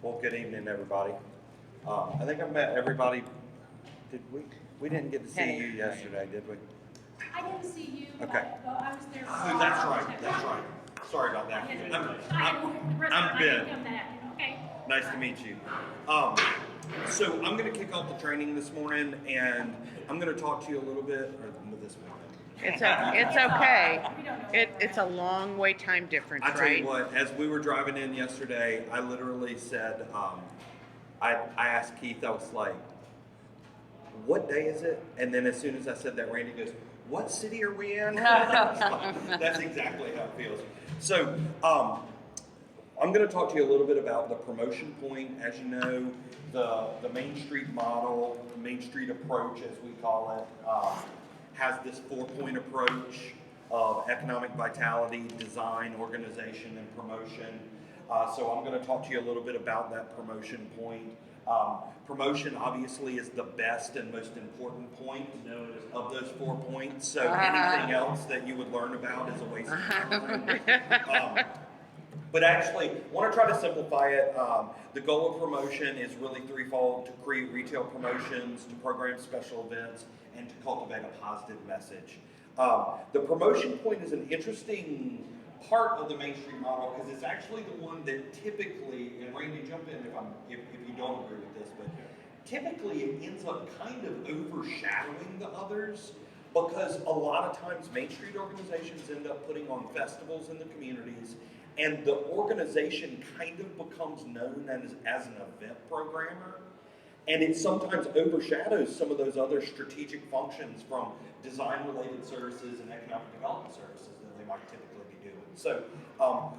Well, good evening, everybody. I think I met everybody. Did we? We didn't get to see Penny. you yesterday, did we? I didn't see you, Okay. but I was there. Oh, that's right. That's right. Sorry about that. I'm Ben. Okay. Nice to meet you. So I'm going to kick off the training this morning, and I'm going to talk to you a little bit, or this morning. It's okay. It's a long way time difference, I tell you right? what, as we were driving in yesterday, I literally said, I asked Keith, I was like, what day is it? And then as soon as I said that, Randy goes, what city are we in? That's exactly how it feels. So I'm going to talk to you a little bit about the promotion point. As you know, the Main Street model, the Main Street approach, as we call it, has this 4-point approach of economic vitality, design, organization, and promotion. So I'm going to talk to you a little bit about that promotion point. Promotion obviously is the best and most important point of those 4 points. So anything else that you would learn about is a waste of time. But actually, I want to try to simplify it. The goal of promotion is really threefold: to create retail promotions, to program special events, and to cultivate a positive message. The promotion point is an interesting part of the Main Street model because it's actually the one that typically, and Randy, jump in if you don't agree with this, but typically it ends up kind of overshadowing the others because a lot of times Main Street organizations end up putting on festivals in the communities, and the organization kind of becomes known as an event programmer. And it sometimes overshadows some of those other strategic functions from design-related services and economic development services that they might typically be doing. So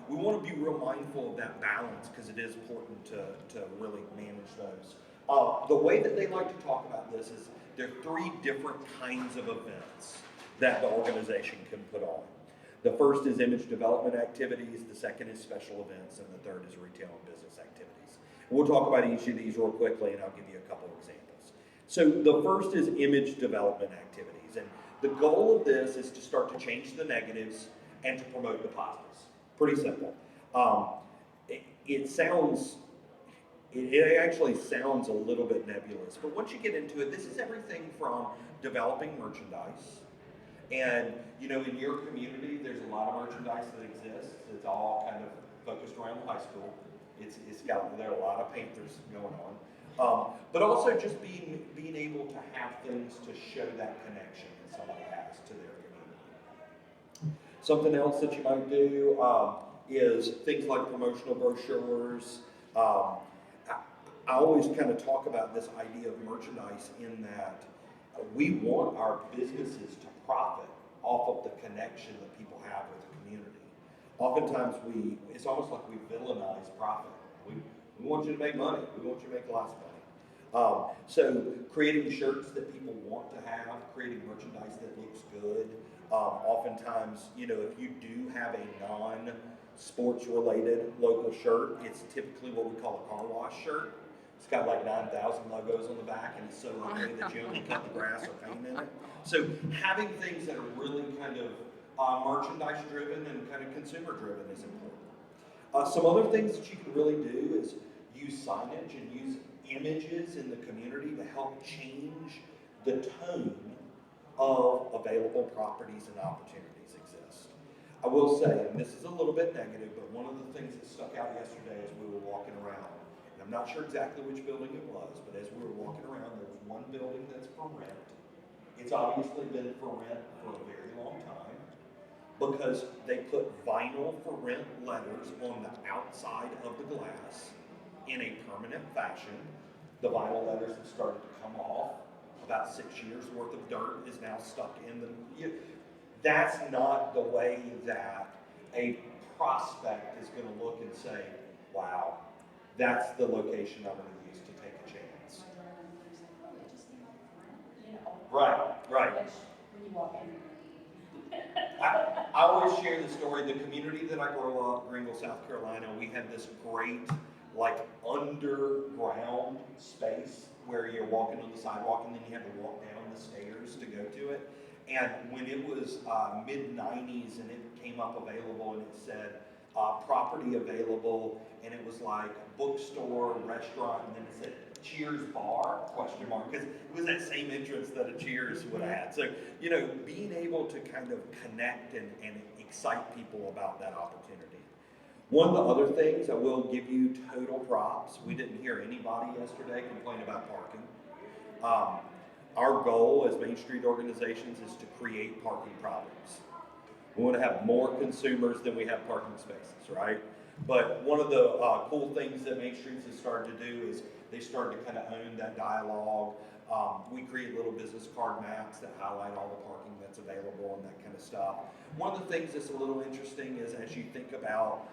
we want to be real mindful of that balance because it is important to really manage those. The way that they like to talk about this is there are 3 different kinds of events that the organization can put on. The first is image development activities, the second is special events, and the third is retail and business activities. We'll talk about each of these real quickly, and I'll give you a couple of examples. So the first is image development activities, and the goal of this is to start to change the negatives and to promote the positives. Pretty simple. It actually sounds a little bit nebulous, but once you get into it, this is everything from developing merchandise. And, you know, in your community, there's a lot of merchandise that exists. It's all kind of focused around the high school. There are a lot of Panthers going on. But also just being able to have things to show that connection that somebody has to their community. Something else that you might do is things like promotional brochures. I always kind of talk about this idea of merchandise in that we want our businesses to profit off of the connection that people have with the community. Oftentimes it's almost like we villainize profit. We want you to make money. We want you to make lots of money. So creating shirts that people want to have, creating merchandise that looks good. Oftentimes, you know, if you do have a non-sports related local shirt, it's typically what we call a car wash shirt. It's got like 9,000 logos on the back, and it's so ugly that you only cut the grass or paint in it. So having things that are really kind of merchandise driven and kind of consumer driven is important. Some other things that you can really do is use signage and use images in the community to help change the tone of available properties and opportunities exist. I will say, and this is a little bit negative, but one of the things that stuck out yesterday as we were walking around, and I'm not sure exactly which building it was, but as we were walking around, there was one building that's for rent. It's obviously been for rent for a very long time because they put vinyl for rent letters on the outside of the glass in a permanent fashion. The vinyl letters have started to come off. About 6 years worth of dirt is now stuck in the. That's not the way that a prospect is going to look and say, wow, that's the location I'm going to use to take a chance. Right. When you walk in. I always share the story. The community that I grew up, Greenville, South Carolina, we had this great, like, underground space where you're walking on the sidewalk and then you have to walk down the stairs to go to it. And when it was mid-90s and it came up available and it said property available, and it was like bookstore, restaurant, and then it said Cheers Bar, question mark, because it was that same entrance that a Cheers would have had. So, you know, being able to kind of connect and excite people about that opportunity. One of the other things, I will give you total props. We didn't hear anybody yesterday complain about parking. Our goal as Main Street organizations is to create parking problems. We want to have more consumers than we have parking spaces, right? But one of the cool things that Main Streets has started to do is they started to kind of own that dialogue. We create little business card maps that highlight all the parking that's available and that kind of stuff. One of the things that's a little interesting is as you think about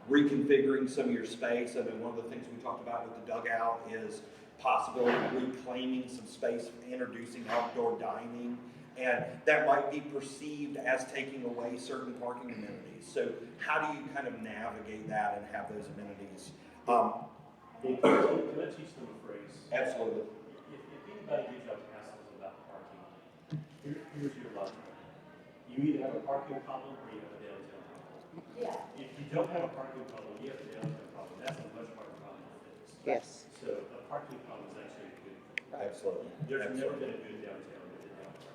reconfiguring some of your space, I mean, one of the things we talked about with the dugout is possibility of reclaiming some space, introducing outdoor dining, and that might be perceived as taking away certain parking amenities. So how do you kind of navigate that and have those amenities? Can I teach them a phrase? Absolutely. If anybody gives you hassles about parking, here's your logic. You either have a parking problem or you have a downtown problem. Yeah. If you don't have a parking problem, you have a downtown problem. That's a much harder problem to fix. Yes. So a parking problem is actually a good thing. Absolutely. There's never Absolutely. been a good downtown that didn't have a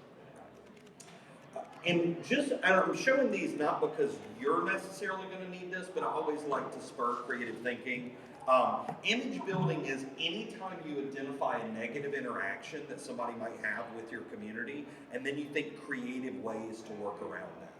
parking. And just, and I'm showing these not because you're necessarily going to need this, but I always like to spur creative thinking. Image building is anytime you identify a negative interaction that somebody might have with your community, and then you think creative ways to work around that.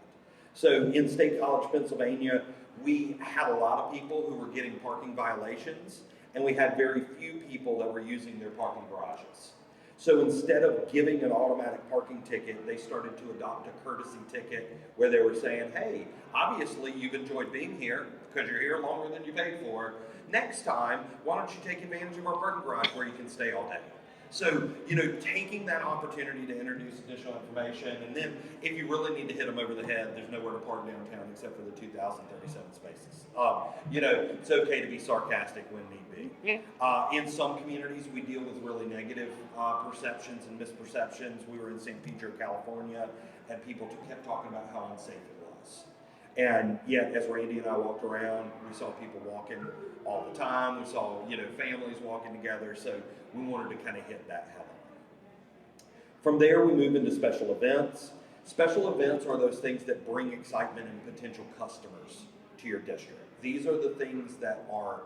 So in State College, Pennsylvania, we had a lot of people who were getting parking violations, and we had very few people that were using their parking garages. So instead of giving an automatic parking ticket, they started to adopt a courtesy ticket where they were saying, hey, obviously you've enjoyed being here because you're here longer than you paid for. Next time, why don't you take advantage of our parking garage where you can stay all day? So, you know, taking that opportunity to introduce additional information, and then if you really need to hit them over the head, there's nowhere to park downtown except for the 2,037 spaces. You know, it's okay to be sarcastic when need be. Yeah. In some communities, we deal with really negative perceptions and misperceptions. We were in San Pedro, California, and people kept talking about how unsafe it was. And yet, as Randy and I walked around, we saw people walking all the time. We saw, you know, families walking together. So we wanted to kind of hit that head on. From there, we move into special events. Special events are those things that bring excitement and potential customers to your district. These are the things that are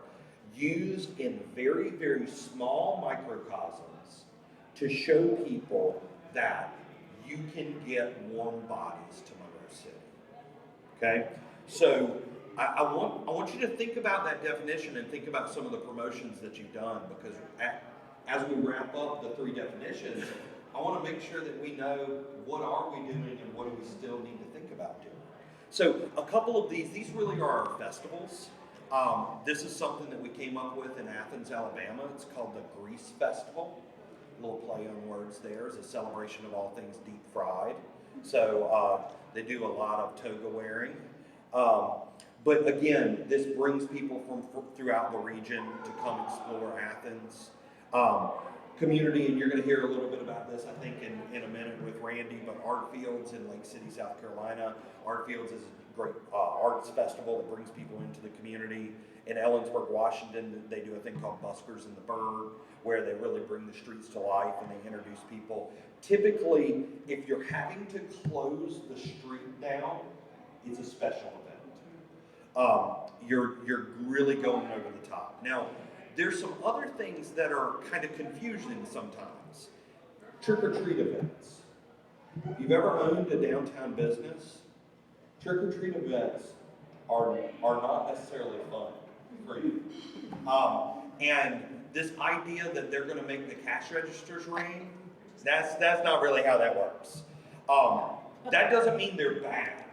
used in very, very small microcosms to show people that you can get warm bodies to Monroe City. Okay? So I want you to think about that definition and think about some of the promotions that you've done, because as we wrap up the three definitions, I want to make sure that we know what are we doing and what do we still need to think about doing. So a couple of these really are our festivals. This is something that we came up with in Athens, Alabama. It's called the Grease Festival. A little play on words there. It's a celebration of all things deep fried. So they do a lot of toga wearing. But again, this brings people from throughout the region to come explore Athens. Community, and you're going to hear a little bit about this, I think, in a minute with Randy, but Art Fields in Lake City, South Carolina. Art Fields is a great arts festival that brings people into the community. In Ellensburg, Washington, they do a thing called Buskers and the Bird, where they really bring the streets to life and they introduce people. Typically, if you're having to close the street down, it's a special event. You're really going over the top. Now, there's some other things that are kind of confusing sometimes. Trick-or-treat events. If you've ever owned a downtown business, trick-or-treat events are not necessarily fun for you. And this idea that they're going to make the cash registers ring, that's not really how that works. That doesn't mean they're bad.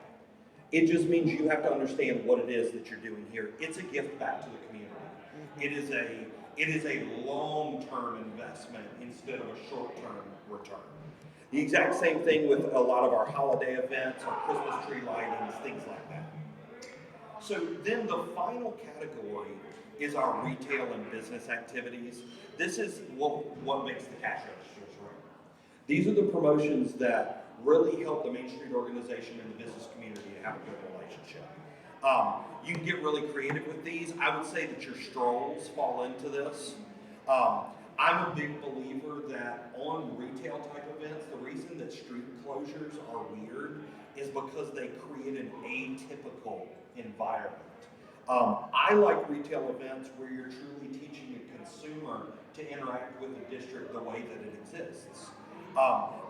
It just means you have to understand what it is that you're doing here. It's a gift back to the community. It is a long-term investment instead of a short-term return. The exact same thing with a lot of our holiday events, our Christmas tree lightings, things like that. So then the final category is our retail and business activities. This is what makes the cash registers ring. These are the promotions that really help the Main Street organization and the business community to have a good relationship. You can get really creative with these. I would say that your strolls fall into this. Um, I'm a big believer that on retail type events, the reason that street closures are weird is because they create an atypical environment. I like retail events where you're truly teaching a consumer to interact with the district the way that it exists.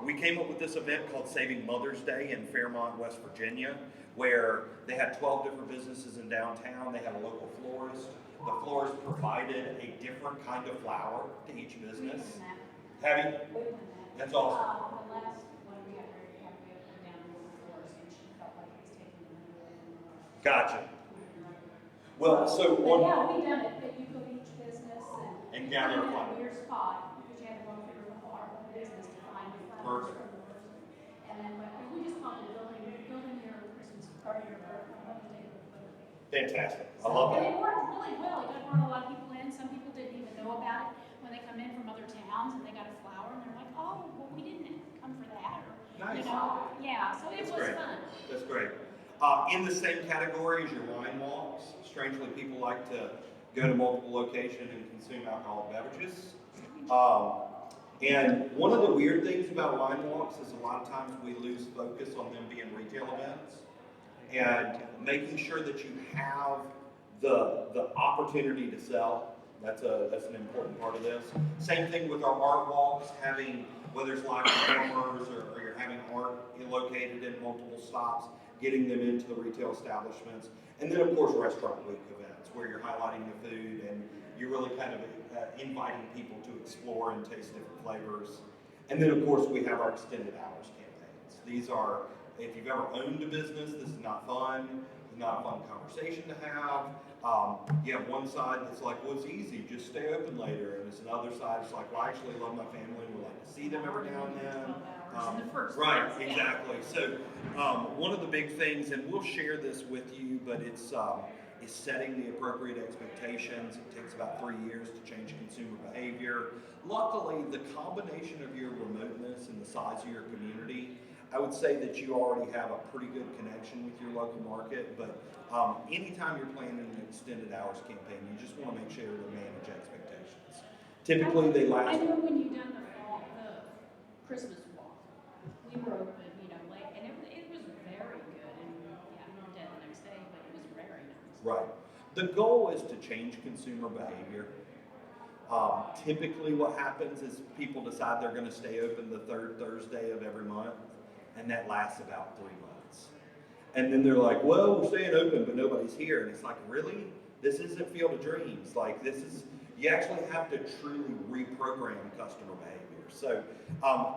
We came up with this event called Saving Mother's Day in Fairmont, West Virginia, where they had 12 different businesses in downtown. They had a local florist. The florist provided a different kind of flower to each business. Have you? That's awesome. The last one we got very happy with put down with the florist, and she felt like it was taking the money away from her. Gotcha. Well, so But yeah, we done it, but you go to each business And and. gather a find flower. a weird spot, because you had to go through our business to find the flowers Perfect. from the person. And then, but we just called it building your Christmas or your Mother's Day photo. fantastic. I love And that. it worked really well. It got brought a lot of people in. Some people didn't even know about it when they come in from other towns and they got a flower and they're like, oh, well, we didn't come for that. Or, Nice. You know, yeah, so it That's was great. fun. That's great. In the same category as your wine walks, strangely, people like to go to multiple locations and consume alcoholic beverages. And one of the weird things about wine walks is a lot of times we lose focus on them being retail events, and making sure that you have the opportunity to sell. That's an important part of this. Same thing with our art walks, having, whether it's live performers or you're having art located in multiple stops, getting them into the retail establishments. And then of course restaurant week events where you're highlighting the food and you're really kind of inviting people to explore and taste different flavors. And then of course we have our extended hours campaigns. These are, if you've ever owned a business, this is not fun. It's not a fun conversation to have. You have one side that's like, well, it's easy, just stay open later. And there's another side that's like, well, I actually love my family and would like to see them every now and then. 12 hours in the first Right, place, yeah. exactly. So one of the big things, and we'll share this with you, but it's is setting the appropriate expectations. It takes about 3 years to change consumer behavior. Luckily, the combination of your remoteness and the size of your community, I would say that you already have a pretty good connection with your local market, but anytime you're planning an extended hours campaign, you just want to make sure to manage expectations. Typically, they I last. know when you done the Christmas walk, we were open, late, and it was very good, and yeah, we were dead the next day, but it was very nice. Right. The goal is to change consumer behavior. Typically what happens is people decide they're going to stay open the third Thursday of every month, and that lasts about 3 months. And then they're like, well, we're staying open, but nobody's here. And it's like, really? This isn't Field of Dreams. Like, this is, you actually have to truly reprogram customer behavior. So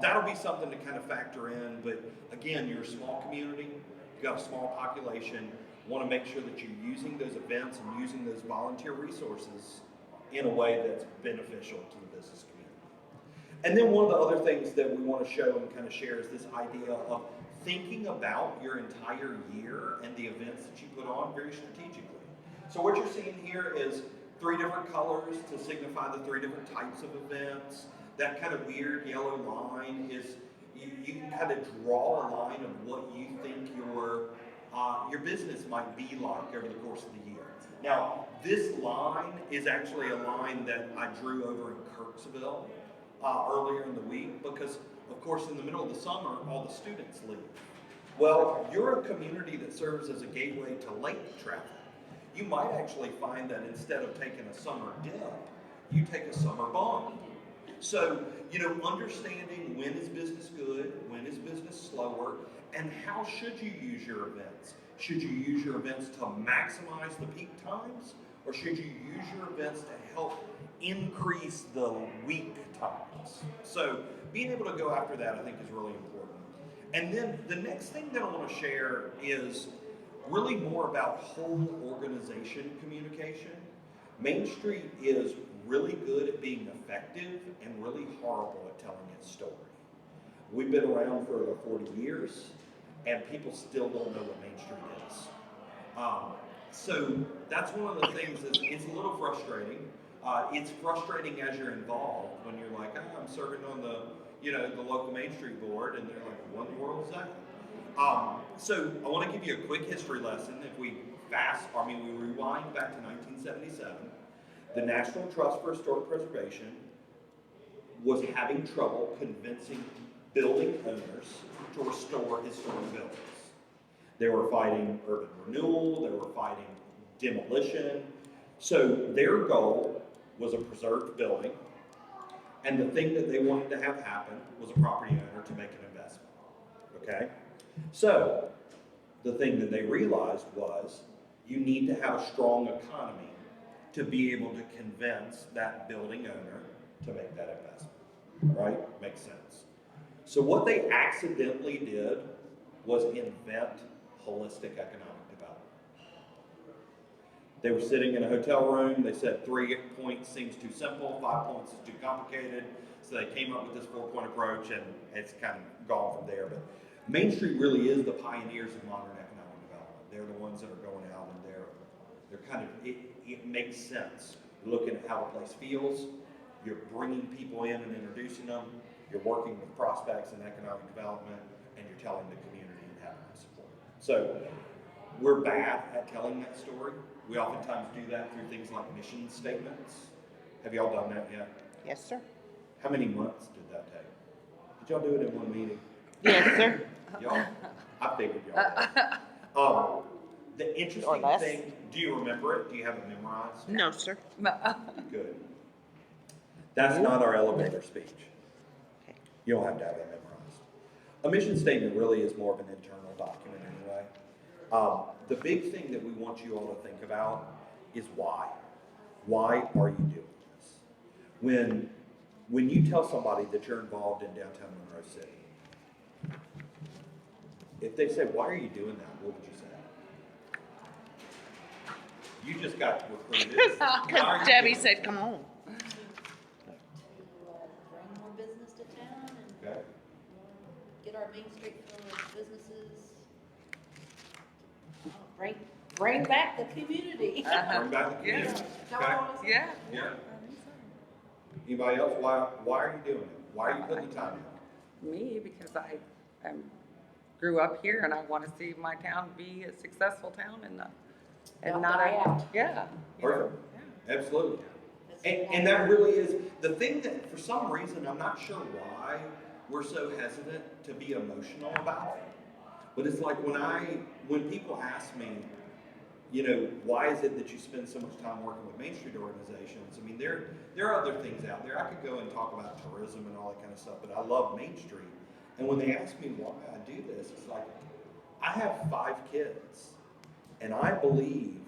that'll be something to kind of factor in. But again, you're a small community, you've got a small population, want to make sure that you're using those events and using those volunteer resources in a way that's beneficial to the business community. And then one of the other things that we want to show and kind of share is this idea of thinking about your entire year and the events that you put on very strategically. So what you're seeing here is 3 different colors to signify the 3 different types of events. That kind of weird yellow line is, you can kind of draw a line of what you think your business might be like over the course of the year. Now, this line is actually a line that I drew over in Kirksville earlier in the week because, of course, in the middle of the summer, all the students leave. Well, you're a community that serves as a gateway to lake traffic. You might actually find that instead of taking a summer dip, you take a summer bump. So, understanding when is business good, when is business slower, and how should you use your events? Should you use your events to maximize the peak times, or should you use your events to help increase the weak times? So being able to go after that, I think, is really important. And then the next thing that I want to share is really more about whole organization communication. Main Street is really good at being effective and really horrible at telling its story. We've been around for over 40 years, and people still don't know what Main Street is. So that's one of the things that's, it's a little frustrating. It's frustrating as you're involved when you're like, oh, I'm serving on the local Main Street board, and they're like, what in the world is that? So I want to give you a quick history lesson if we we rewind back to 1977. The National Trust for Historic Preservation was having trouble convincing building owners to restore historic buildings. They were fighting urban renewal, they were fighting demolition. So their goal was a preserved building, and the thing that they wanted to have happen was a property owner to make an investment, okay? So the thing that they realized was you need to have a strong economy to be able to convince that building owner to make that investment, right? Makes sense. So what they accidentally did was invent holistic economic development. They were sitting in a hotel room, they said 3 points seems too simple, 5 points is too complicated, so they came up with this 4-point approach, and it's kind of gone from there. But Main Street really is the pioneers of modern economic development. They're the ones that are going out, and they're kind of, it makes sense. You're looking at how the place feels, you're bringing people in and introducing them, you're working with prospects in economic development, and you're telling the community and having them support it. So we're bad at telling that story. We oftentimes do that through things like mission statements. Have y'all done that yet? Yes, sir. How many months did that take? Did y'all do it in one meeting? Yes, sir. Y'all, I figured y'all did. The Or interesting less. thing, do you remember it? Do you have it memorized? No, sir. Good. That's not our elevator speech. You don't have to have it memorized. A mission statement really is more of an internal document anyway. The big thing that we want you all to think about is why. Why are you doing this? When you tell somebody that you're involved in downtown Monroe City, if they say, why are you doing that? What would you say? You just got recruited. Why are Because you Debbie doing said, it? come on. Bring more business to town and Okay. get our Main Street full of businesses. Bring back the community. Bring back the community. Don't Okay. want to- Yeah. Yeah. Anybody else? Why are you doing it? Why are you putting the time in? Me, because I grew up here and I want to see my town be a successful town and Not not die a, out. yeah. you know, Perfect. yeah. Absolutely. And that really is the thing that for some reason, I'm not sure why we're so hesitant to be emotional about it. But it's like when people ask me, why is it that you spend so much time working with Main Street organizations? I mean, there are other things out there. I could go and talk about tourism and all that kind of stuff, but I love Main Street. And when they ask me why I do this, it's like, I have 5 kids, and I believe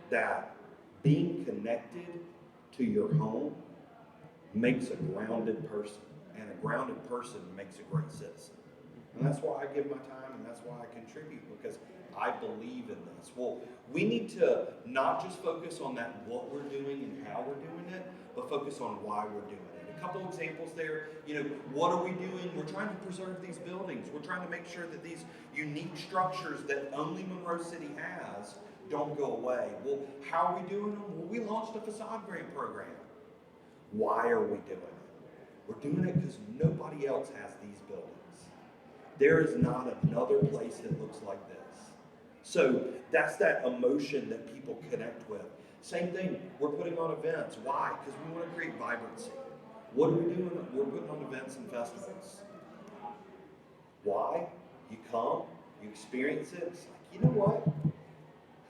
that being connected to your home makes a grounded person, and a grounded person makes a great citizen. And that's why I give my time, and that's why I contribute, because I believe in this. Well, we need to not just focus on that what we're doing and how we're doing it, but focus on why we're doing it. A couple examples there, what are we doing? We're trying to preserve these buildings. We're trying to make sure that these unique structures that only Monroe City has don't go away. Well, how are we doing them? Well, we launched a facade grant program. Why are we doing it? We're doing it because nobody else has these buildings. There is not another place that looks like this. So that's that emotion that people connect with. Same thing, we're putting on events. Why? Because we want to create vibrancy. What are we doing? We're putting on events and festivals. Why? You come, you experience it. It's like, you know what?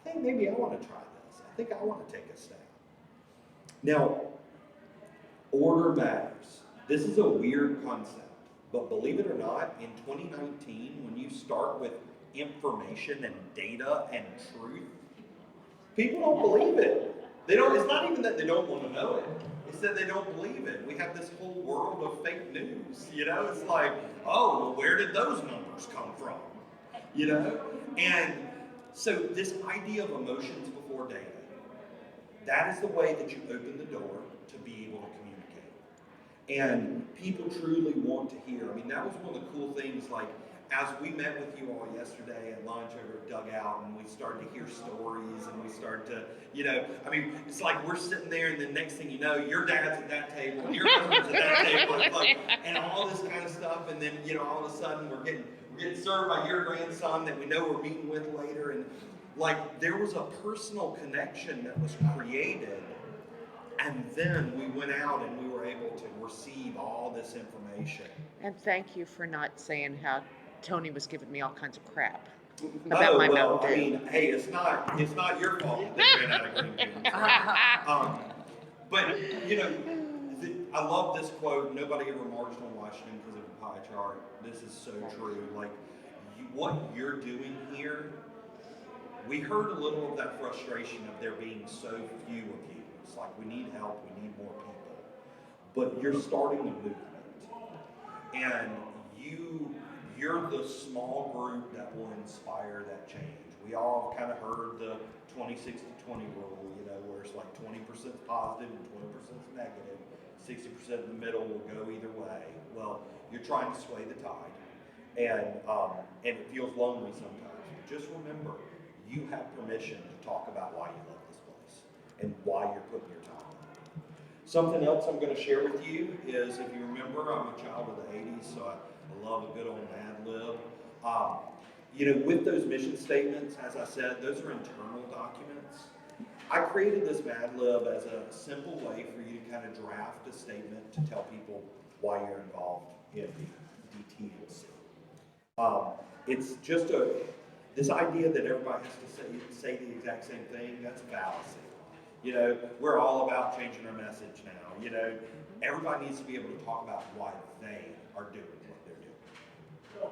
I think maybe I want to try this. I think I want to take a step. Now, order matters. This is a weird concept, but believe it or not, in 2019, when you start with information and data and truth, people don't believe it. It's not even that they don't want to know it. It's that they don't believe it. We have this whole world of fake news. It's like, oh, well, where did those numbers come from? And so this idea of emotions before data, that is the way that you open the door to be able to communicate. And people truly want to hear. I mean, that was one of the cool things, like, as we met with you all yesterday at lunch over at Dugout, and we started to hear stories, and we started to, it's like we're sitting there, and the next thing you know, your dad's at that table, and your husband's at that table, and all this kind of stuff, and then, all of a sudden we're getting served by your grandson that we know we're meeting with later, and like there was a personal connection that was created, and then we went out and we were able to receive all this information. And thank you for not saying how Tony was giving me all kinds of crap about my Well, Mountain I Dew. mean, hey, it's not your fault that they ran out of green beans. Right? But you know, I love this quote: "Nobody ever marched on Washington because of a pie chart." This is so true. Like what you're doing here, we heard a little of that frustration of there being so few of you. It's like we need help, we need more people. But you're starting a movement, and you're the small group that will inspire that change. We all kind of heard the 20-60-20 rule, you know, where it's like 20% positive and 20% negative, 60% in the middle will go either way. Well, you're trying to sway the tide, and it feels lonely sometimes. But just remember, you have permission to talk about why you love this place and why you're putting your time in. Something else I'm going to share with you is, if you remember, I'm a child of the 80s, so I love a good old Mad Lib. You know, with those mission statements, as I said, those are internal documents. I created this Mad Lib as a simple way for you to kind of draft a statement to tell people why you're involved in the DTLC. It's just this idea that everybody has to say the exact same thing. That's a fallacy. You know, we're all about changing our message now. You know, everybody needs to be able to talk about why they are doing what they're doing.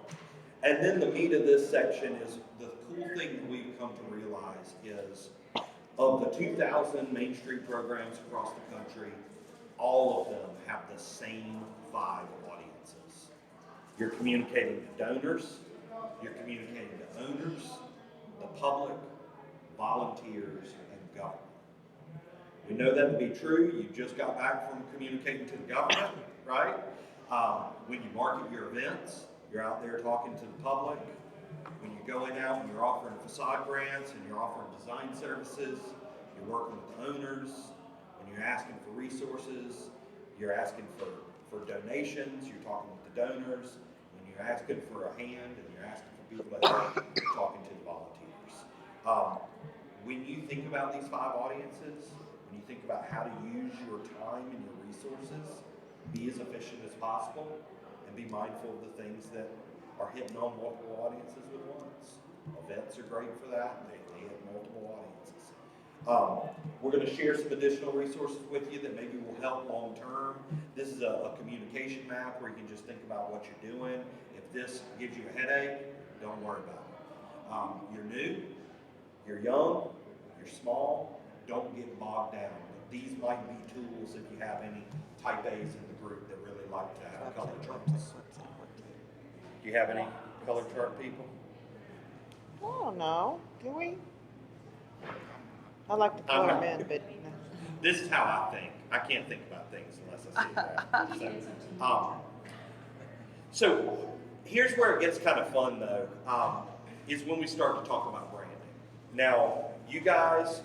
And then the meat of this section is the cool thing that we've come to realize is of the 2,000 Main Street programs across the country, all of them have the same 5 audiences. You're communicating to donors, you're communicating to owners, the public, volunteers, and government. We know that to be true. You just got back from communicating to the government, right? When you market your events, you're out there talking to the public. When you're going out and you're offering facade grants and you're offering design services, you're working with the owners. When you're asking for resources, you're asking for donations, you're talking with the donors. When you're asking for a hand and you're asking for people to help, you're talking to the volunteers. When you think about these 5 audiences, when you think about how to use your time and your resources, be as efficient as possible, and be mindful of the things that are hitting on multiple audiences at once. Events are great for that. They hit multiple audiences. We're going to share some additional resources with you that maybe will help long term. This is a communication map where you can just think about what you're doing. If this gives you a headache, don't worry about it. You're new, you're young, you're small, don't get bogged down. These might be tools if you have any type A's in the group that really like to have color charts. Do you have any color chart people? I don't know. Do we? I like to color them in, but This is how I think. I can't think about things unless I see it there. So here's where it gets kind of fun though, is when we start to talk about branding. Now, you guys,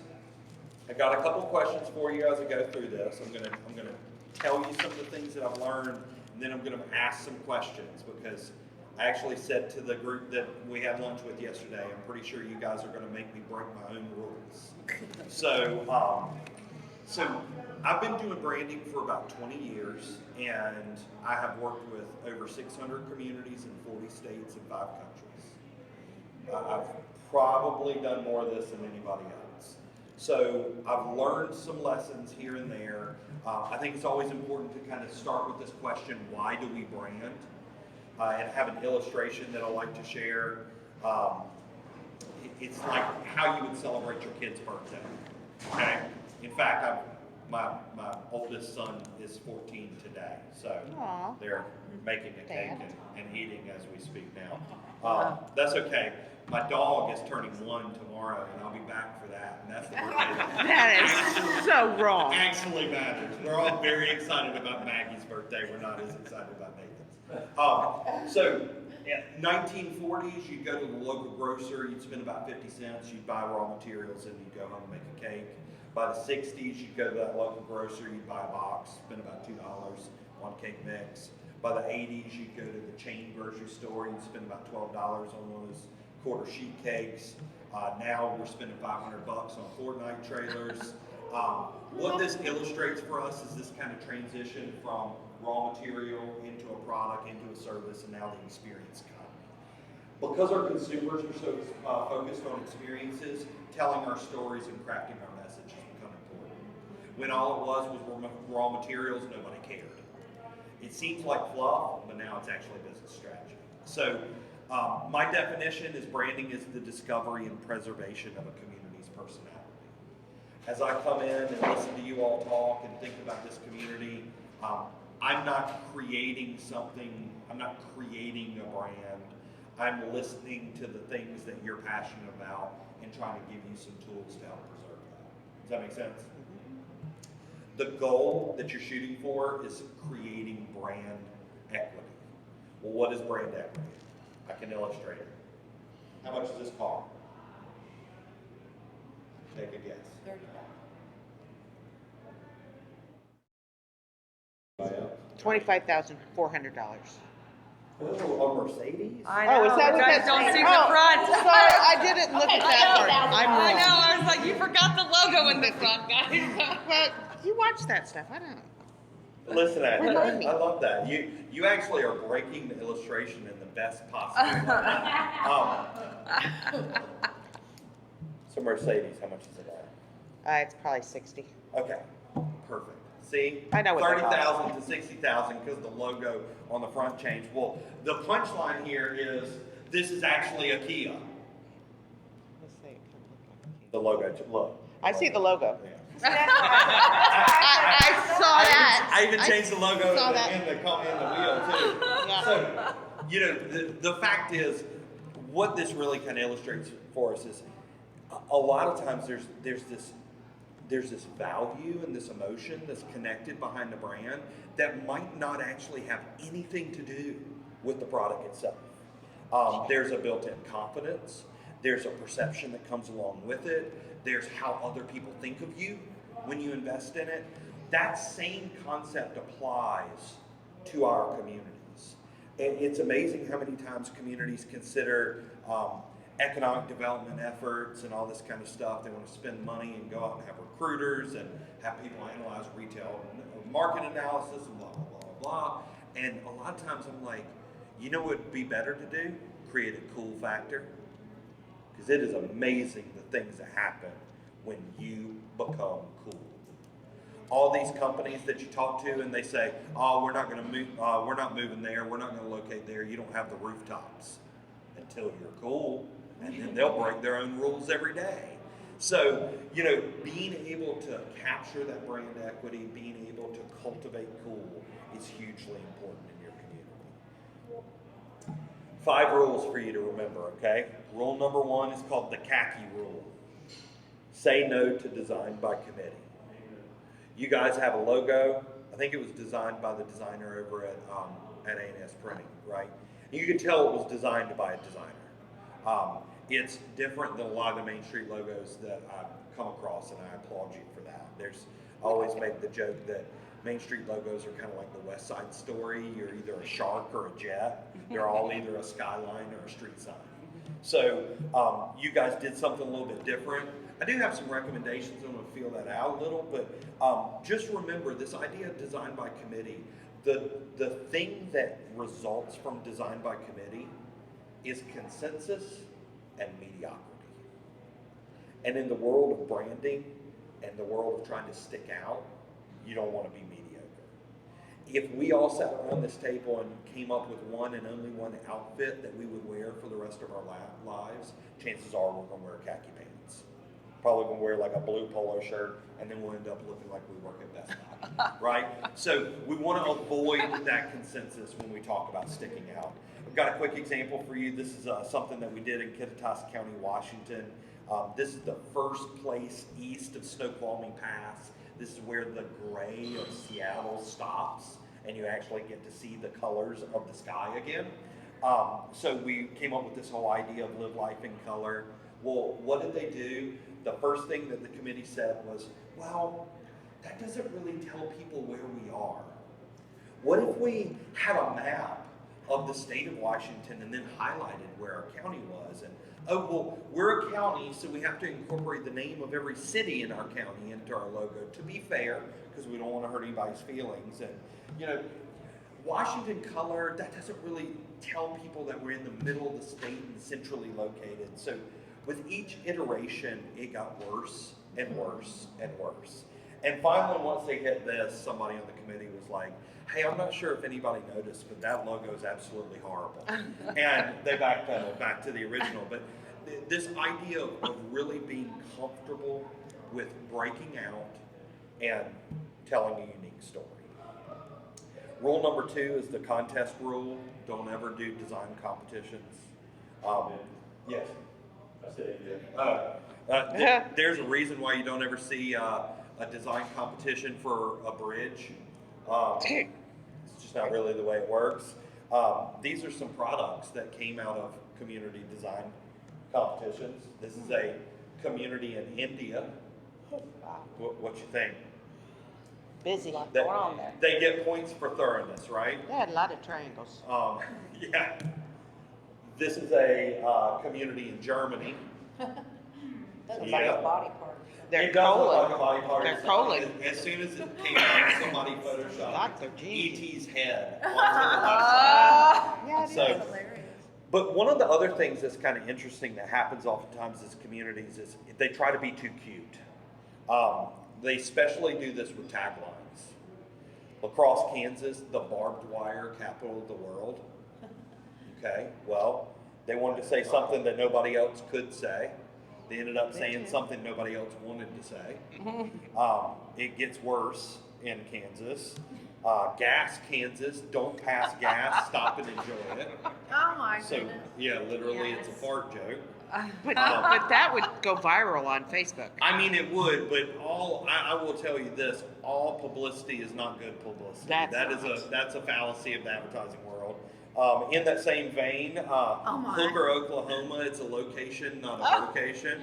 I got a couple questions for you as I go through this. I'm gonna tell you some of the things that I've learned, and then I'm gonna ask some questions because I actually said to the group that we had lunch with yesterday, I'm pretty sure you guys are gonna make me break my own rules. So I've been doing branding for about 20 years, and I have worked with over 600 communities in 40 states and 5 countries. I've probably done more of this than anybody else. So I've learned some lessons here and there. I think it's always important to kind of start with this question, why do we brand? And have an illustration that I like to share. It's like how you would celebrate your kid's birthday. Okay? In fact, my oldest son is 14 today, so Aw. they're making a cake Dad. and eating as we speak now. That's okay. My dog is turning 1 tomorrow, and I'll be back for that. And that's the birthday. that is so wrong. Actually matters. We're all very excited about Maggie's birthday. We're not as excited about Nathan's. So, in 1940s, you'd go to the local grocer. You'd spend about 50 cents. You'd buy raw materials, and you'd go home and make a cake. By the 60s, you'd go to that local grocer. You'd buy a box, spend about $2, 1 cake mix. By the 80s, you'd go to the chain grocery store. You'd spend about $12 on one of those quarter sheet cakes. Now we're spending $500 on Fortnite trailers. What this illustrates for us is this kind of transition from raw material into a product, into a service, and now the experience economy. Because our consumers are so focused on experiences, telling our stories and crafting our message has become important. When all it was raw materials, nobody cared. It seems like fluff, but now it's actually business strategy. So my definition is branding is the discovery and preservation of a community's personality. As I come in and listen to you all talk and think about this community, I'm not creating something, I'm not creating a brand. I'm listening to the things that you're passionate about and trying to give you some tools to help preserve that. Does that make sense? The goal that you're shooting for is creating brand equity. Well, what is brand equity? I can illustrate it. How much does this cost? Take a guess. $25,400. Oh, a Mercedes? I know, Oh, is that the what guys that's don't saying? see Oh, the front. sorry, I didn't look at that part. I'm I wrong. know, I was like, you forgot the logo in the front, guys. Well, you watch that stuff. I don't. Listen at Remind it. me. I love that. You actually are breaking the illustration in the best possible way. So Mercedes, how much is it at? It's probably 60. Okay, perfect. See, I know what that 30,000 to 60,000 because the logo on the front changed. Well, the punchline here is this is actually a Kia. Let's see. The logo, look. I see the logo. Yeah. I saw that. I even changed the logo saw in that. the wheel too. Yeah. So, you know, the fact is, what this really kind of illustrates for us is, a lot of times there's this value and this emotion that's connected behind the brand that might not actually have anything to do with the product itself. There's a built-in confidence. There's a perception that comes along with it. There's how other people think of you when you invest in it. That same concept applies to our communities. And it's amazing how many times communities consider economic development efforts and all this kind of stuff. They want to spend money and go out and have recruiters and have people analyze retail market analysis and blah, blah, blah, blah, blah. And a lot of times I'm like, you know what would be better to do? Create a cool factor. Because it is amazing the things that happen when you become cool. All these companies that you talk to and they say, oh, we're not going to move, we're not moving there, we're not going to locate there, you don't have the rooftops until you're cool, and then they'll break their own rules every day. So, you know, being able to capture that brand equity, being able to cultivate cool is hugely important in your community. 5 rules for you to remember, okay? Rule number 1 is called the khaki rule. Say no to design by committee. You guys have a logo. I think it was designed by the designer over at A&S Printing, right? You can tell it was designed by a designer. It's different than a lot of the Main Street logos that I've come across, and I applaud you for that. I always make the joke that Main Street logos are kind of like the West Side Story. You're either a shark or a jet. They're all either a skyline or a street sign. So you guys did something a little bit different. I do have some recommendations. I'm going to feel that out a little, but just remember this idea of design by committee. The thing that results from design by committee is consensus and mediocrity. And in the world of branding and the world of trying to stick out, you don't want to be mediocre. If we all sat around this table and came up with one and only one outfit that we would wear for the rest of our lives, chances are we're going to wear khaki pants. Probably going to wear like a blue polo shirt, and then we'll end up looking like we work at Best Buy, right? So we want to avoid that consensus when we talk about sticking out. I've got a quick example for you. This is something that we did in Kittitas County, Washington. This is the first place east of Snoqualmie Pass. This is where the gray of Seattle stops, and you actually get to see the colors of the sky again. So we came up with this whole idea of live life in color. Well, what did they do? The first thing that the committee said was, well, that doesn't really tell people where we are. What if we had a map of the state of Washington and then highlighted where our county was. And, oh, well, we're a county, so we have to incorporate the name of every city in our county into our logo, to be fair, because we don't want to hurt anybody's feelings. And, you know, Washington color, that doesn't really tell people that we're in the middle of the state and centrally located. So with each iteration, it got worse and worse and worse. And finally, once they hit this, somebody on the committee was like, hey, I'm not sure if anybody noticed, but that logo is absolutely horrible. And they backpedaled back to the original. But this idea of really being comfortable with breaking out and telling a unique story. Rule number 2 is the contest rule. Don't ever do design competitions. Yes? I said, There's a reason why you don't ever see a design competition for a bridge. It's just not really the way it works. These are some products that came out of community design competitions. This is a community in India. What you think? Busy. They, going on there? they get points for thoroughness, right? They had a lot of triangles. Yeah. This is a community in Germany. Doesn't Yeah. like a body part. They're It does look like a colon. body part. They're colon. As soon as it came out, somebody photoshopped Like their jeans. E.T.'s head onto the website. Yeah, it So- is. Hilarious. But one of the other things that's kind of interesting that happens oftentimes as communities is they try to be too cute. They especially do this with taglines. La Crosse, Kansas, the barbed wire capital of the world. Okay, well, they wanted to say something that nobody else could say. They ended up saying something nobody else wanted to say. It gets worse in Kansas. Gas, Kansas, don't pass gas, stop and enjoy it. Oh my So, goodness. yeah, literally it's a Yes. fart joke. But that would go viral on Facebook. I mean, it would, but I will tell you this, all publicity is not good publicity. That's That's a fallacy of the advertising world. In that same vein, my. Hooker, Oklahoma, it's a location, not a location.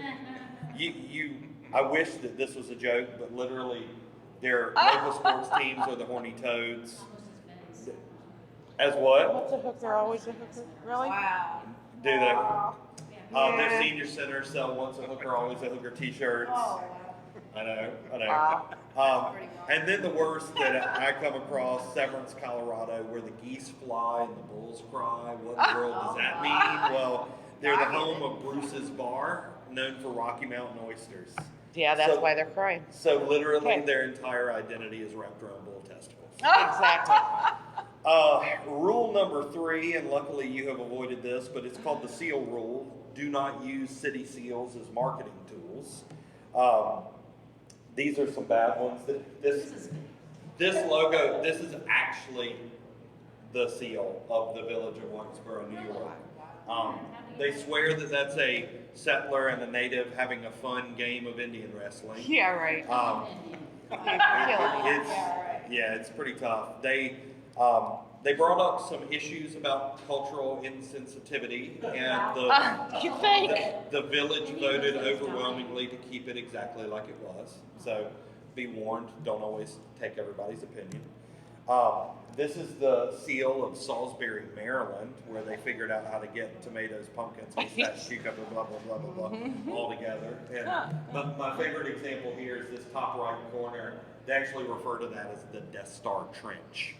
I wish that this was a joke, but literally their local sports teams are the Horny Toads. Almost as bad As as. what? What's a hooker? Always a hooker? Really? Wow. Do they? Their Yeah. senior center sell once a hooker, always a hooker t-shirts. Oh, I know. Wow. Pretty much. And then the worst that I come across, Severance, Colorado, where the geese fly and the bulls cry. What in the world does that mean? Well, they're the home of Bruce's Bar, known for Rocky Mountain oysters. Yeah, that's So- why they're crying. So literally Okay. their entire identity is wrapped around bull testicles. Exactly. Rule number 3, and luckily you have avoided this, but it's called the seal rule. Do not use city seals as marketing tools. These are some bad ones. This logo, this is actually the seal of the village of Whitesboro, New York. They swear that that's a settler and a native having a fun game of Indian wrestling. Yeah, right. It's pretty tough. They brought up some issues about cultural insensitivity, and You think? the village voted overwhelmingly to keep it exactly like it was. So be warned, don't always take everybody's opinion. This is the seal of Salisbury, Maryland, where they figured out how to get tomatoes, pumpkins, mustache, cucumber, blah, blah, blah, blah, blah, all together. And my favorite example here is this top right corner. They actually refer to that as the Death Star Trench.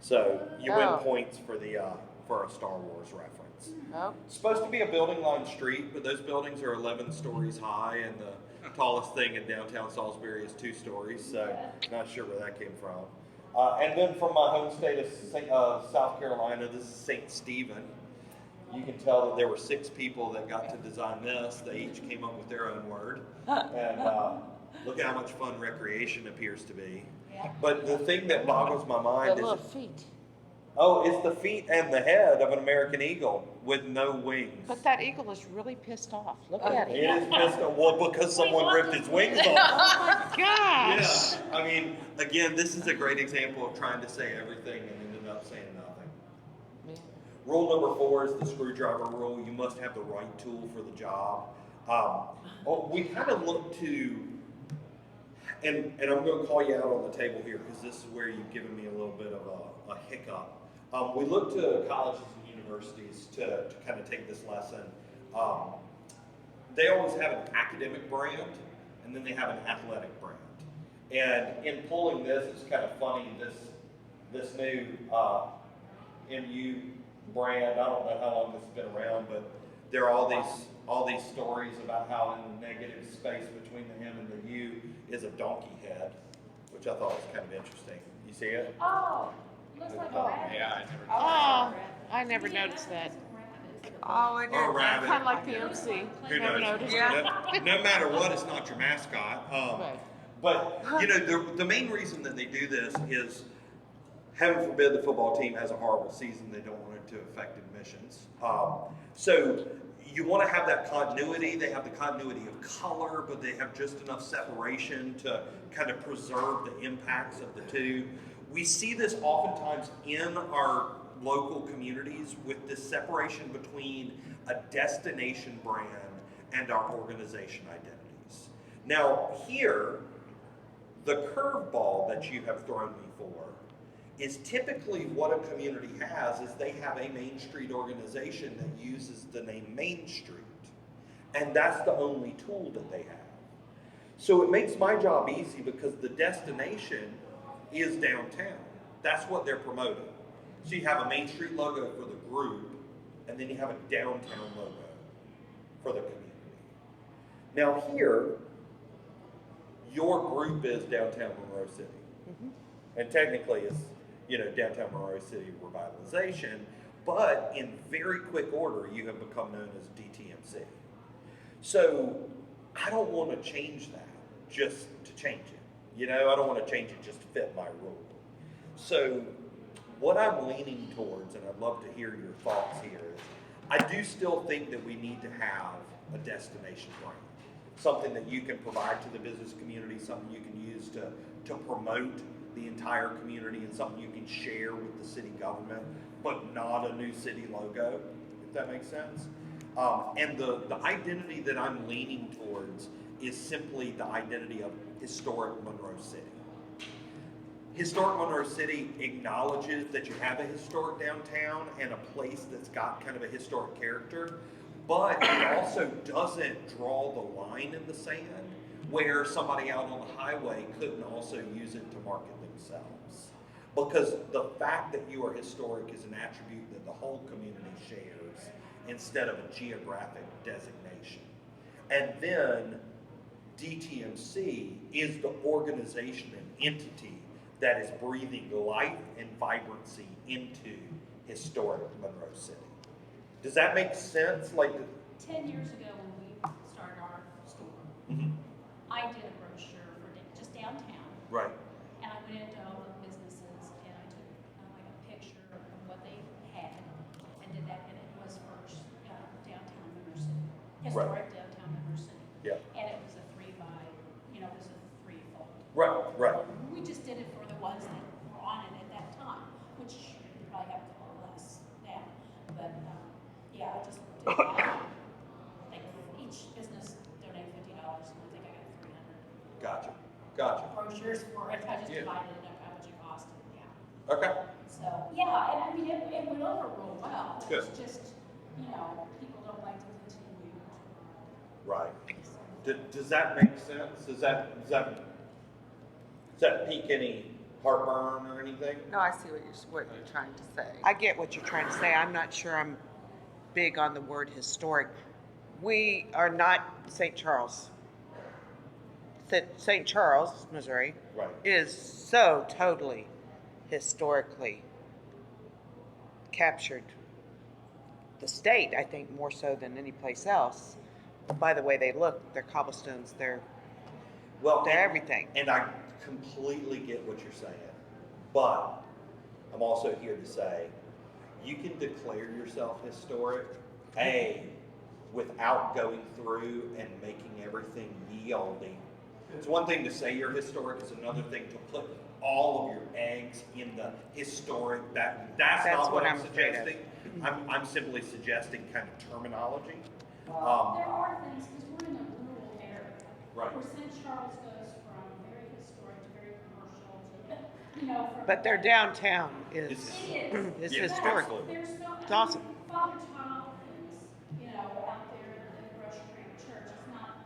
So you win Oh. points for a Star Wars reference. Oh. It's supposed to be a building-lined street, but those buildings are 11 stories high, and the tallest thing in downtown Salisbury is 2 stories, so not sure where that came from. And then from my home state of South Carolina, this is St. Stephen. You can tell that there were 6 people that got to design this. They each came up with their own word. And look at how much fun recreation appears to be. But the thing that boggles my The mind little is, feet. it's the feet and the head of an American eagle with no wings. But that eagle is really pissed off. Look at It him. is pissed off. Well, because someone ripped its wings off. Oh my gosh. Yeah, I mean, again, this is a great example of trying to say everything and ended up saying nothing. Yeah. Rule number 4 is the screwdriver rule. You must have the right tool for the job. We kind of look to, and I'm going to call you out on the table here because this is where you've given me a little bit of a hiccup. We look to colleges and universities to kind of take this lesson. They always have an academic brand, and then they have an athletic brand. And in pulling this, it's kind of funny, this new MU brand, I don't know how long this has been around, but there are all these stories about how in the negative space between the M and the U is a donkey head, which I thought was kind of interesting. You see it? Oh, looks like a Oh. rabbit. Yeah, I never. Oh, I never noticed that. Oh, it Or a is. rabbit. Kind of like the MC. Who Never knows? noticed. Yeah. No matter what, it's not your mascot. Right. But you know, the main reason that they do this is, heaven forbid, the football team has a horrible season. They don't want it to affect admissions. So you want to have that continuity. They have the continuity of color, but they have just enough separation to kind of preserve the impacts of the two. We see this oftentimes in our local communities with this separation between a destination brand and our organization identities. Now here, the curveball that you have thrown me for is typically what a community has is they have a Main Street organization that uses the name Main Street. And that's the only tool that they have. So it makes my job easy because the destination is downtown. That's what they're promoting. So you have a Main Street logo for the group, and then you have a downtown logo for the community. Now here, your group is downtown Monroe City. And technically it's, you know, downtown Monroe City revitalization, but in very quick order, you have become known as DTMC. So I don't want to change that just to change it. You know, I don't want to change it just to fit my rule. So what I'm leaning towards, and I'd love to hear your thoughts here, is I do still think that we need to have a destination brand. Something that you can provide to the business community, something you can use to promote the entire community, and something you can share with the city government, but not a new city logo, if that makes sense. And the identity that I'm leaning towards is simply the identity of historic Monroe City. Historic Monroe City acknowledges that you have a historic downtown and a place that's got kind of a historic character, but it also doesn't draw the line in the sand where somebody out on the highway couldn't also use it to market themselves. Because the fact that you are historic is an attribute that the whole community shares instead of a geographic designation. And then DTMC is the organization and entity that is breathing life and vibrancy into historic Monroe City. Does that make sense? 10 years ago when we started our store, I did a brochure for just downtown. Right. And I went into all the businesses and I took like a picture of what they had and did that, and it was for downtown Monroe City, historic downtown Monroe City. Yeah. And it was a 3x, it was a threefold. Right. We just did it for the ones that were on it at that time, which you probably have a couple less now. But yeah, I just did that. Like each business donated $50, and I think I got 300 Gotcha. brochures for it. I just Yeah. divided it up how much it cost. Yeah. Okay. So yeah, and I mean it went over real well. Good. It's just people don't like to continue. Right. Does that make sense? Does that pique any heartburn or anything? No, I see what you're trying to say. I get what you're trying to say. I'm not sure I'm big on the word historic. We are not St. Charles. St. Charles, Missouri, Right. is so totally historically captured the state, I think, more so than any place else. By the way they look, their cobblestones, they're everything. And I completely get what you're saying, but I'm also here to say you can declare yourself historic, without going through and making everything yielding. It's one thing to say you're historic, it's another thing to put all of your eggs in the historic. That's not what I'm afraid of. suggesting. I'm simply suggesting kind of terminology. There are things, because we're in a rural area. Right. Where St. Charles goes from very historic to very commercial to you know, from. But their downtown is It is. is Yeah, historic. absolutely. There's so. It's awesome. Father Tompkins, you know, out there at the Rush Creek Church, it's not,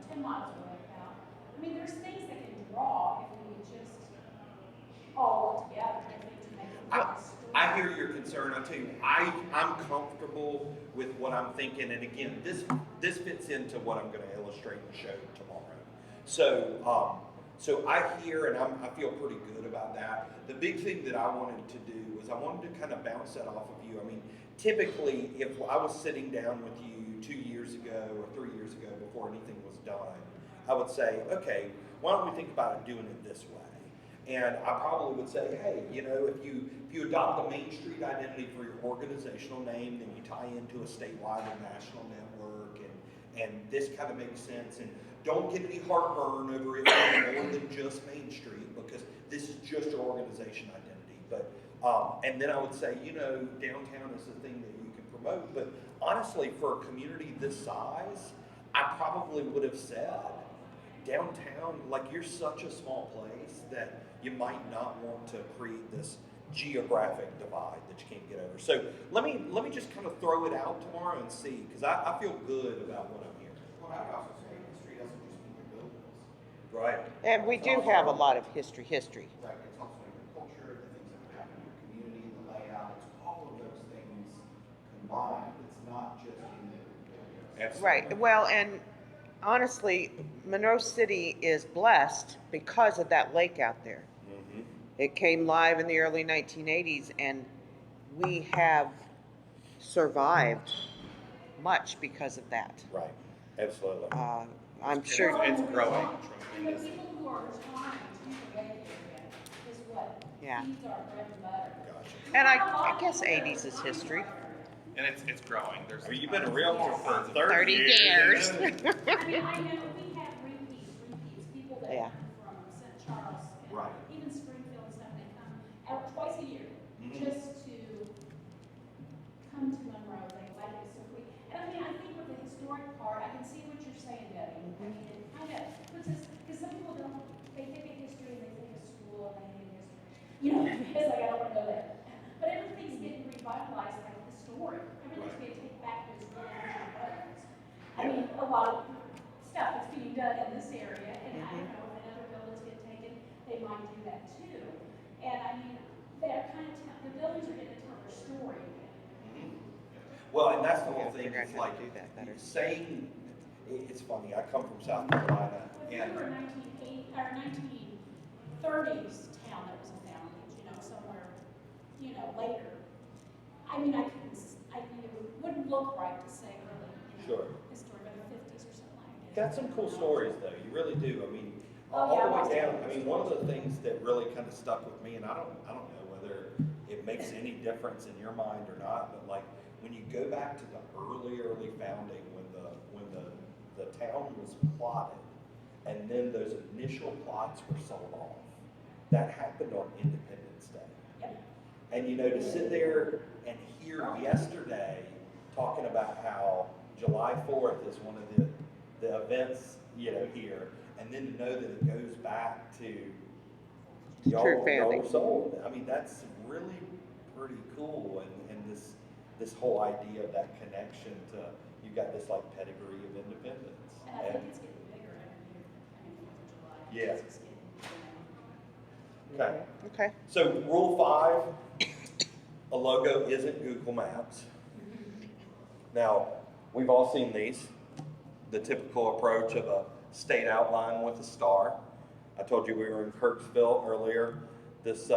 10 miles away now. I mean, there's things that can draw if we would just all work together, I think, to make it more historic. I hear your concern. I tell you, I'm comfortable with what I'm thinking, and again, this fits into what I'm going to illustrate and show tomorrow. So I hear, and I feel pretty good about that. The big thing that I wanted to do was I wanted to kind of bounce that off of you. I mean, typically, if I was sitting down with you 2 years ago or 3 years ago before anything was done, I would say, okay, why don't we think about doing it this way? And I probably would say, hey, if you adopt a Main Street identity for your organizational name, then you tie into a statewide and national network, and this kind of makes sense. And don't get any heartburn over it being more than just Main Street, because this is just your organization identity. But and then I would say, downtown is the thing that you can promote. But honestly, for a community this size, I probably would have said downtown, like you're such a small place that you might not want to create this geographic divide that you can't get over. So let me just kind of throw it out tomorrow and see, because I feel good about what I'm hearing. Well, I would also say history doesn't just mean the buildings. Right. And we do have a lot of history. Right, it's also your culture, the things that happen in your community, the layout, it's all of those things combined. It's not just in the buildings. Absolutely. Right. Well, and honestly, Monroe City is blessed because of that lake out there. Mm-hmm. It came live in the early 1980s, and we have survived much because of that. Right. Absolutely. I'm sure. It's growing. And the people who are retiring to the lake area is what Yeah. feeds our bread and butter. Gotcha. And I guess 80s is history. And it's growing. There's I mean, you've been a realtor for 30 30 years. years. I mean, I know we have repeats, people that Yeah. come from St. Charles, and Right. even Springfield and stuff, they come out twice a year Mhm. just to come to Monroe. They like it so quick. And I mean, I think with the historic part, I can see what you're saying, Debbie. I mean, it kind of puts us, because some people don't, they think of history and they think of school and they think of history. It's like, I don't want to go there. But everything's getting revitalized, like historic. Everything's being taken back to its original bones. I mean, a lot of stuff is being done in this area, and I don't know if another buildings get taken, they might do that too. And I mean, they're kind of, the buildings are getting to tell their story. Well, and that's the whole Yeah, thing. figure out It's how to like do that better. saying, it's funny. I come from South Carolina, If and we were 1980 or 1930s town that was founded, somewhere, later. I mean, I mean, it wouldn't look right to say really, Sure. historic of the 50s or something like that. got some cool stories though. You really do. I mean, Oh, all yeah, the lots way of down. cool I mean, one of the things that really kind of stuck with me, and I don't know whether it makes any difference in your mind or not, but like when you go back to the early founding, when the town was plotted, and then those initial plots were sold off, that happened on Independence Day. Yep. And to sit there and hear yesterday talking about how July 4th is one of the events, here, and then to know that it goes back to y'all founding. were sold. I mean, that's really pretty cool, and this whole idea of that connection to, you've got this like pedigree of independence. And I think it's getting bigger every year. I mean, 4th of July. Yeah. It's just getting bigger. Okay. Okay. So rule 5, a logo isn't Google Maps. Now, we've all seen these, the typical approach of a state outline with a star. I told you we were in Kirksville earlier this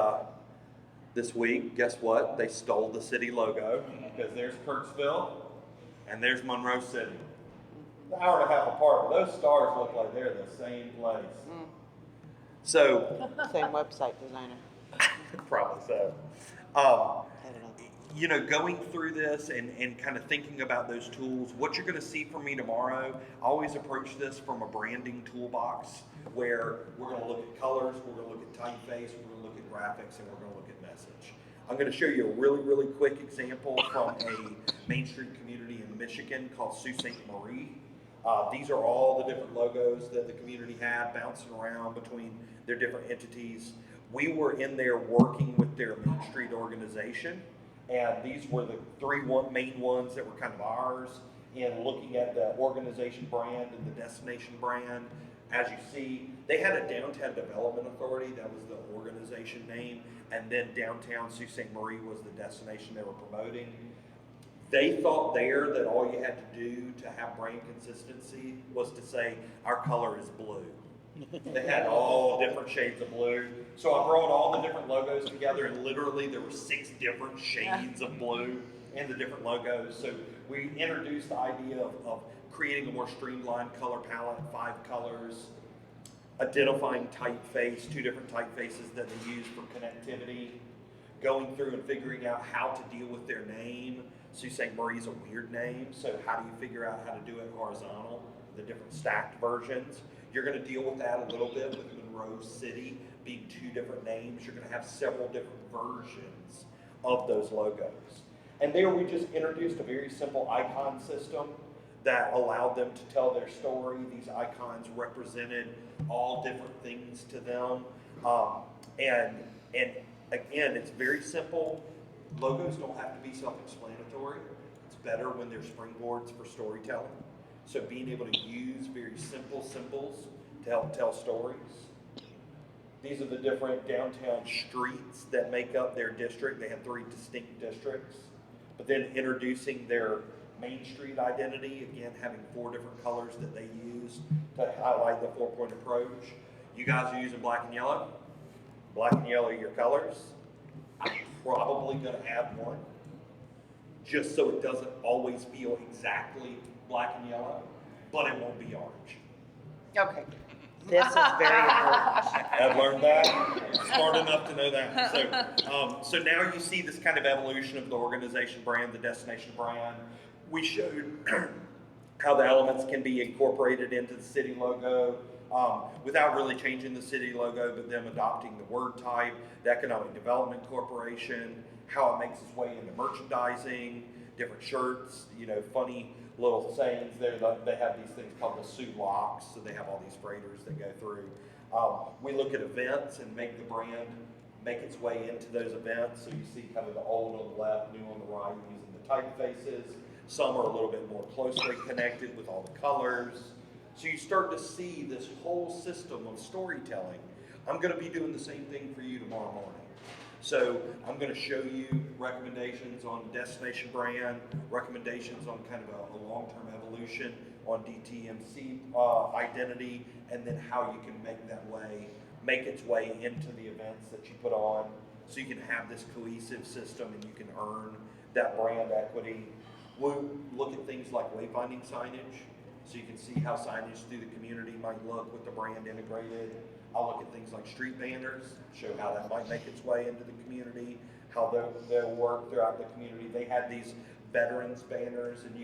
week. Guess what? They stole the city logo, because there's Kirksville and there's Monroe City. An hour and a half apart, but those stars look like they're the same place. So, Same website designer. probably so. I don't know. Going through this and kind of thinking about those tools, what you're going to see from me tomorrow, I always approach this from a branding toolbox where we're going to look at colors, we're going to look at typeface, we're going to look at graphics, and we're going to look at message. I'm going to show you a really, really quick example from a Main Street community in Michigan called Sault Ste. Marie. These are all the different logos that the community had bouncing around between their different entities. We were in there working with their Main Street organization, and these were the main ones that were kind of ours, and looking at the organization brand and the destination brand. As you see, they had a Downtown Development Authority, that was the organization name, and then Downtown Sault Ste. Marie was the destination they were promoting. They thought there that all you had to do to have brand consistency was to say, our color is blue. They had all different shades of blue. So I brought all the different logos together, and literally there were 6 different shades of blue in the different logos. So we introduced the idea of creating a more streamlined color palette, 5 colors, identifying typeface, 2 different typefaces that they use for connectivity, going through and figuring out how to deal with their name. Sault Ste. Marie's a weird name, so how do you figure out how to do it horizontal, the different stacked versions? You're going to deal with that a little bit with Monroe City being 2 different names. You're going to have several different versions of those logos. And there we just introduced a very simple icon system that allowed them to tell their story. These icons represented all different things to them. And again, it's very simple. Logos don't have to be self-explanatory. It's better when they're springboards for storytelling. So being able to use very simple symbols to help tell stories. These are the different downtown streets that make up their district. They have 3 distinct districts. But then introducing their Main Street identity, again, having 4 different colors that they use to highlight the 4-point approach. You guys are using black and yellow. Black and yellow are your colors. I'm probably going to add one, just so it doesn't always feel exactly black and yellow, but it won't be orange. Okay. This is very important. I've learned that. Smart enough to know that. So now you see this kind of evolution of the organization brand, the destination brand. We showed how the elements can be incorporated into the city logo without really changing the city logo, but them adopting the word type, the Economic Development Corporation, how it makes its way into merchandising, different shirts, funny little sayings there. They have these things called the Sioux locks, so they have all these freighters that go through. We look at events and make the brand make its way into those events. So you see kind of the old on the left, new on the right, using the typefaces. Some are a little bit more closely connected with all the colors. So you start to see this whole system of storytelling. I'm going to be doing the same thing for you tomorrow morning. So I'm going to show you recommendations on destination brand, recommendations on kind of a long-term evolution on DTMC identity, and then how you can make its way into the events that you put on, so you can have this cohesive system and you can earn that brand equity. We'll look at things like wayfinding signage, so you can see how signage through the community might look with the brand integrated. I'll look at things like street banners, show how that might make its way into the community, how they'll work throughout the community. They had these veterans banners, and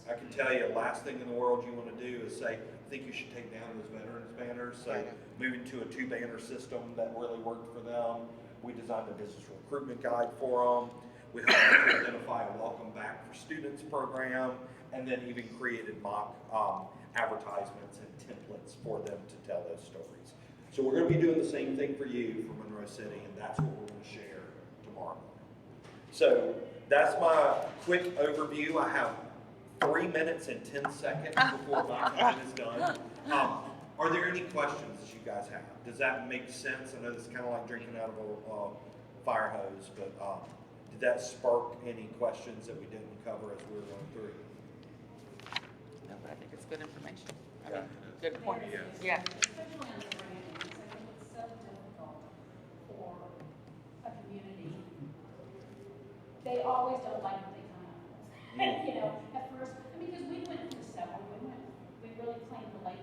I can tell you, last thing in the world you want to do is say, I think you should take down those veterans banners. So moving to a 2-banner system that really worked for them. We designed a business recruitment guide for them. We helped them to identify a Welcome Back for Students program, and then even created mock advertisements and templates for them to tell those stories. So we're going to be doing the same thing for you for Monroe City, and that's what we're going to share tomorrow morning. So that's my quick overview. I have 3 minutes and 10 seconds before my time is done. Are there any questions that you guys have? Does that make sense? I know this is kind of like drinking out of a fire hose, but did that spark any questions that we didn't cover as we were going through? No, but I think it's good information. I Yeah. mean, good point. Yeah. Yeah. Especially on the branding, because I think it's so difficult for a community. They always don't like what they come up with. At first,